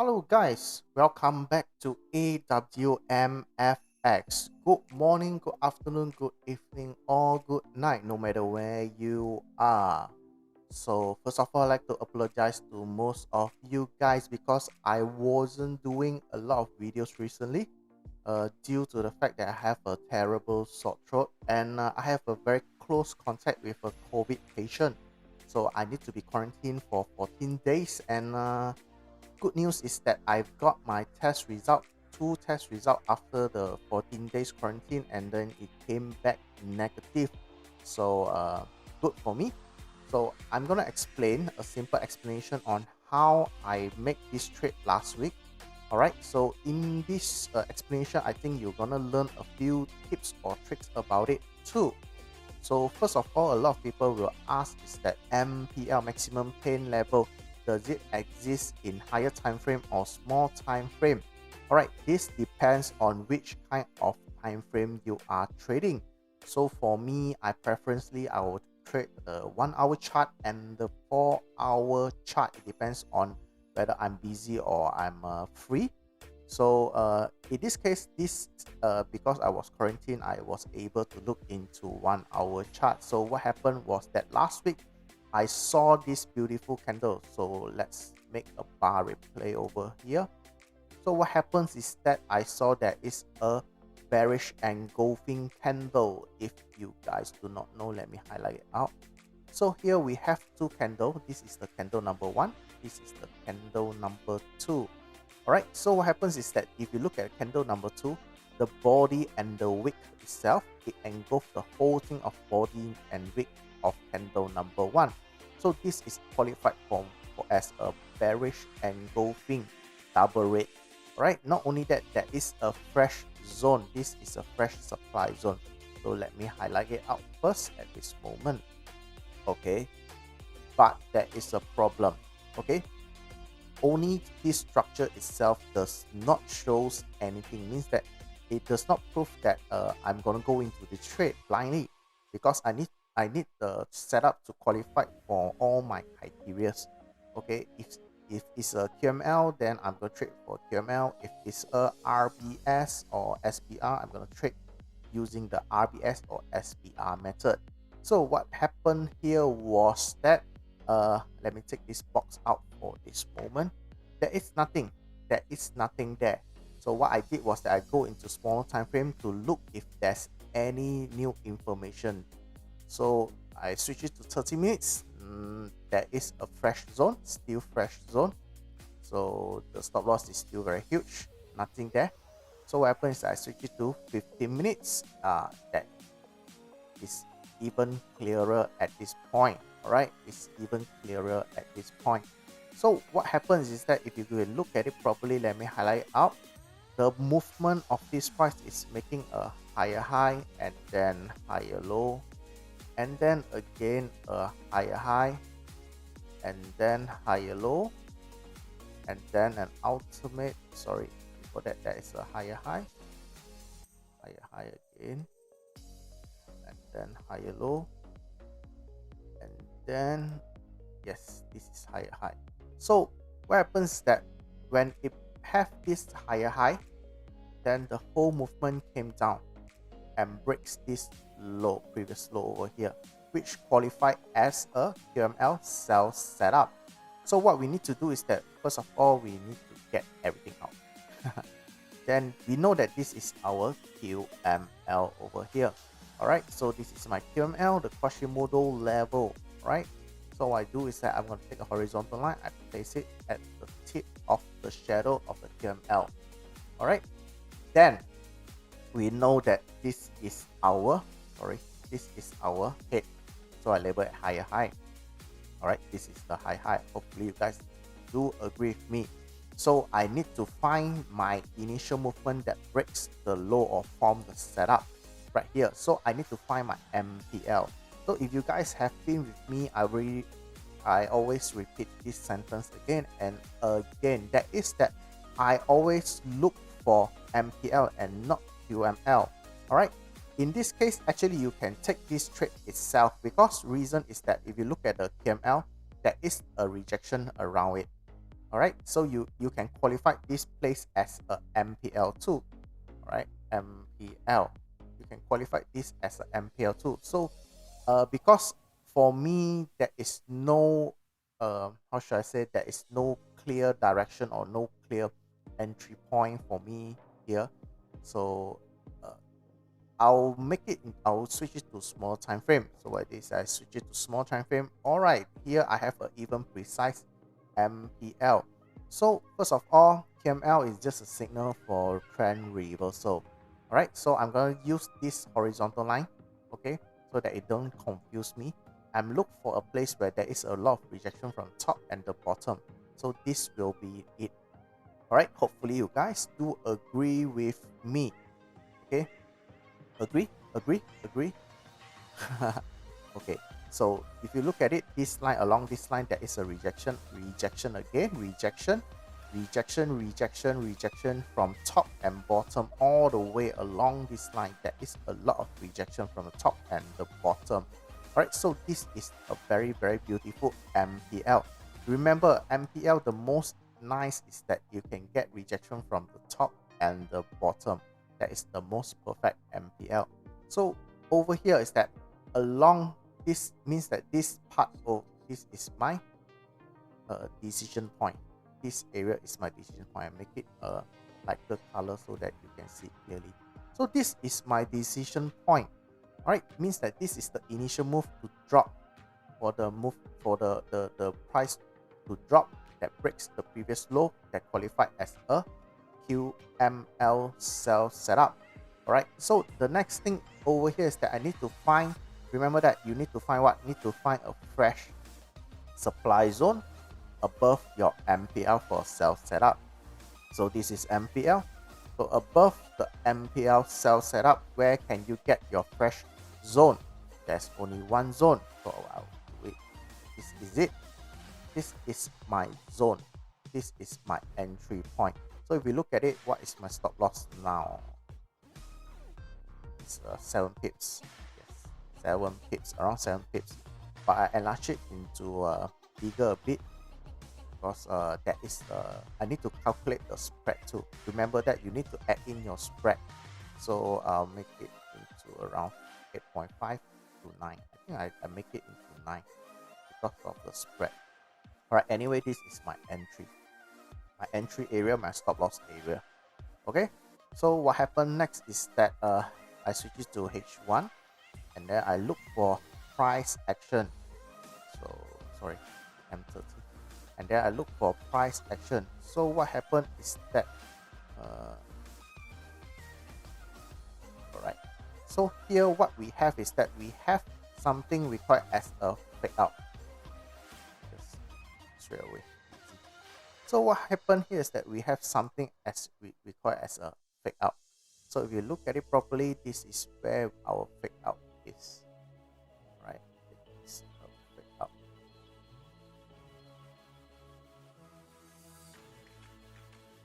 Hello guys, welcome back to AWMFX. Good morning, good afternoon, good evening, or good night, no matter where you are. So first of all, I'd like to apologize to most of you guys because I wasn't doing a lot of videos recently due to the fact that I have a terrible sore throat and I have a very close contact with a COVID patient. So I need to be quarantined for 14 days and good news is that I've got my test result, two test result after the 14 days quarantine, and then it came back negative. So good for me. So I'm gonna explain a simple explanation on how I make this trade last week. All right. So in this explanation, I think you're gonna learn a few tips or tricks about it too. So first of all, a lot of people will ask is that MPL maximum pain level, does it exist in higher time frame or small time frame? All right, this depends on which kind of time frame you are trading. So for me, I would trade the 1 hour chart and the 4 hour chart. It depends on whether I'm busy or I'm free. So in this case, because I was quarantined, I was able to look into 1 hour chart. So what happened was that last week I saw this beautiful candle. So let's make a bar replay over here. So what happens is that I saw that is a bearish engulfing candle. If you guys do not know, let me highlight it out. So here we have two candles. This is the candle number one. This is the candle number two. Alright, so what happens is that if you look at candle number two, the body and the wick itself, it engulfs the whole thing of body and wick of candle number one. So this is qualified for as a bearish engulfing double red. Alright, not only that, there is a fresh zone. This is a fresh supply zone. So let me highlight it out first at this moment. Okay, but there is a problem. Okay, only this structure itself does not shows anything, means that it does not prove that I'm gonna go into the trade blindly, because I need the setup to qualify for all my criterias. Okay, if it's a QML, then I'm gonna trade for QML. If it's a RBS or SPR, I'm gonna trade using the RBS or SPR method. So what happened here was that let me take this box out for this moment. There is nothing there. So what I did was that I go into smaller time frame to look if there's any new information. So I switch it to 30 minutes. There is a fresh zone, still fresh zone. So the stop loss is still very huge, nothing there. So what happens is I switch it to 15 minutes. That is even clearer at this point. All right, it's even clearer at this point. So what happens is that if you go and look at it properly, let me highlight out. The movement of this price is making a higher high and then higher low, and then again a higher high and then higher low, and then an ultimate, sorry, before that there is a higher high again, and then higher low, and then yes, this is higher high. So what happens is that when it have this higher high, then the whole movement came down and breaks this low, previous low over here, which qualified as a QML sell setup. So what we need to do is that first of all, we need to get everything out. Then we know that this is our QML over here. All right, so this is my QML, the Quasimodo level. Right, so what I do is that I'm going to take a horizontal line, I place it at the tip of the shadow of the QML. All right, then we know that this is our head. So I label it higher high. All right, this is the high. Hopefully you guys do agree with me. So I need to find my initial movement that breaks the low or form the setup right here. So I need to find my MPL. So if you guys have been with me, I always repeat this sentence again and again. That is that I always look for MPL and not QML. All right. In this case, actually, you can take this trade itself, because reason is that if you look at the QML, there is a rejection around it. All right, so you can qualify this place as a MPL too. All right, MPL, you can qualify this as a MPL too. So because for me there is no how should I say, there is no clear direction or no clear entry point for me here. So uh, I'll switch it to small time frame. So what it is, I switch it to small time frame. All right, here I have an even precise MPL. So first of all, KML is just a signal for trend reversal. All right, so I'm going to use this horizontal line, okay, so that it don't confuse me. I'm look for a place where there is a lot of rejection from top and the bottom. So this will be it. All right, hopefully you guys do agree with me. Okay, agree, agree, agree. Okay, so if you look at it, this line, along this line, there is a rejection, rejection again, rejection, rejection, rejection, rejection from top and bottom all the way along this line. There is a lot of rejection from the top and the bottom. All right, so this is a very, very beautiful MPL. Remember, MPL, the most nice is that you can get rejection from the top and the bottom. That is the most perfect MPL. So over here is that along this means that this part of this is my decision point. This area is my decision point. I make it like the color so that you can see clearly. So this is my decision point. All right, means that this is the initial move to drop, for the move for the price to drop that breaks the previous low, that qualified as a QML sell setup. All right, so the next thing over here is that I need to find, remember that you need to find what? Need to find a fresh supply zone above your MPL for sell setup. So this is MPL. So above the MPL sell setup, where can you get your fresh zone? There's only one zone. So wait, this is it. This is my zone. This is my entry point. So if we look at it, what is my stop loss now? It's 7 pips. Yes, 7 pips, around 7 pips. But I enlarge it into bigger a bit, because that is I need to calculate the spread too. Remember that you need to add in your spread. So I'll make it into around 8.5 to 9. I think I make it into 9 because of the spread. All right, anyway, this is my entry area, my stop loss area. Okay, so what happened next is that I switch it to H1, and then I look for price action. So sorry, M30, and then I look for price action. So what happened is that all right, so here what we have is that we have something we call as a fake out. Just straight away. So what happened here is that we have something as we call it as a fake out. So if you look at it properly, this is where our fake out is. Right? It is a fake out.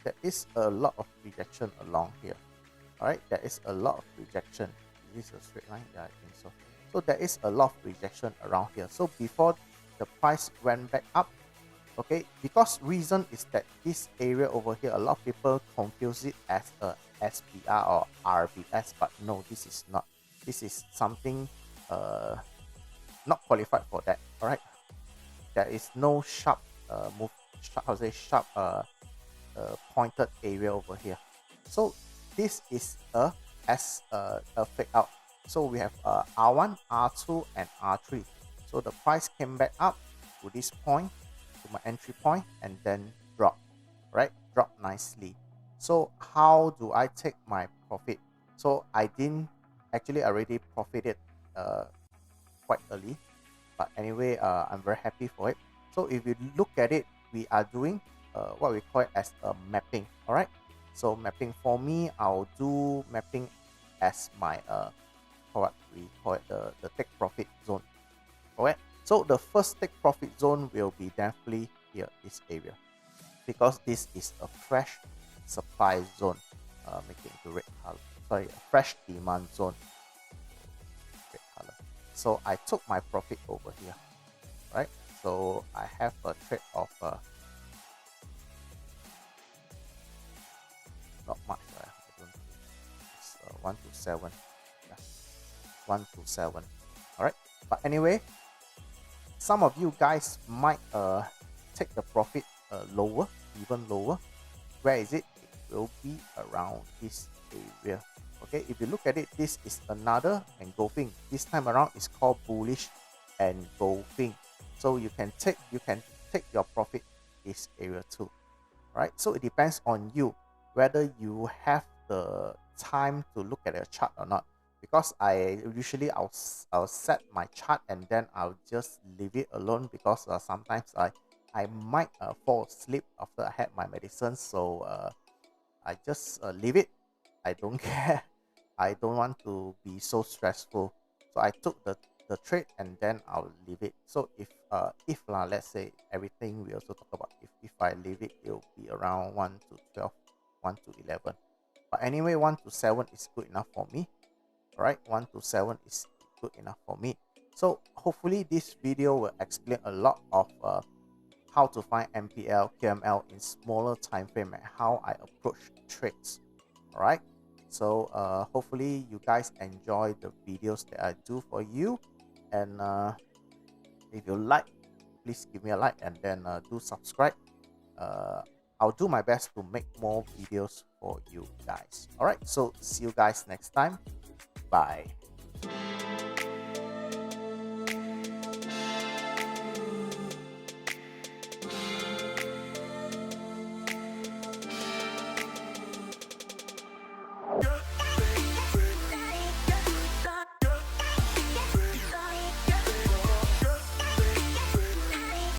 There is a lot of rejection along here. Alright, there is a lot of rejection. Is this a straight line? Yeah, I think so. So there is a lot of rejection around here. So before the price went back up, okay, because reason is that this area over here, a lot of people confuse it as a SPR or RBS, but no, this is not. This is something not qualified for that. All right, there is no sharp move, sharp, how to say, sharp pointed area over here. So this is a fake out. So we have R1, R2, and R3. So the price came back up to this point, to my entry point, and then drop, right? Drop nicely. So how do I take my profit? So I didn't actually already profited quite early, but anyway, I'm very happy for it. So if you look at it, we are doing what we call it as a mapping. All right, so mapping, for me, I'll do mapping as my what we call it, the take profit zone. All right, so the first take profit zone will be definitely here, this area, because this is a fresh supply zone. Make it into red color, sorry, a fresh demand zone, red color. So I took my profit over here, right? So I have a trade of not much. I don't think it's 1 to 7. Yeah, 1 to 7. All right. But anyway, some of you guys might take the profit lower, even lower. Where is it? It will be around this area. Okay, if you look at it, this is another engulfing. This time around is called bullish engulfing. So you can take your profit this area too. Right? So it depends on you whether you have the time to look at the chart or not. Because I'll set my chart and then I'll just leave it alone because sometimes I might fall asleep after I had my medicine. So I just leave it. I don't care. I don't want to be so stressful. So I took the trade and then I'll leave it. So if let's say everything we also talk about, if I leave it, it'll be around 1 to 12, 1 to 11. But anyway, 1 to 7 is good enough for me. All right, 1 to 7 is good enough for me. So hopefully this video will explain a lot of how to find MPL, QML in smaller time frame and how I approach trades. All right. So hopefully you guys enjoy the videos that I do for you. And if you like, please give me a like and then do subscribe. I'll do my best to make more videos for you guys. All right. So see you guys next time. Bye.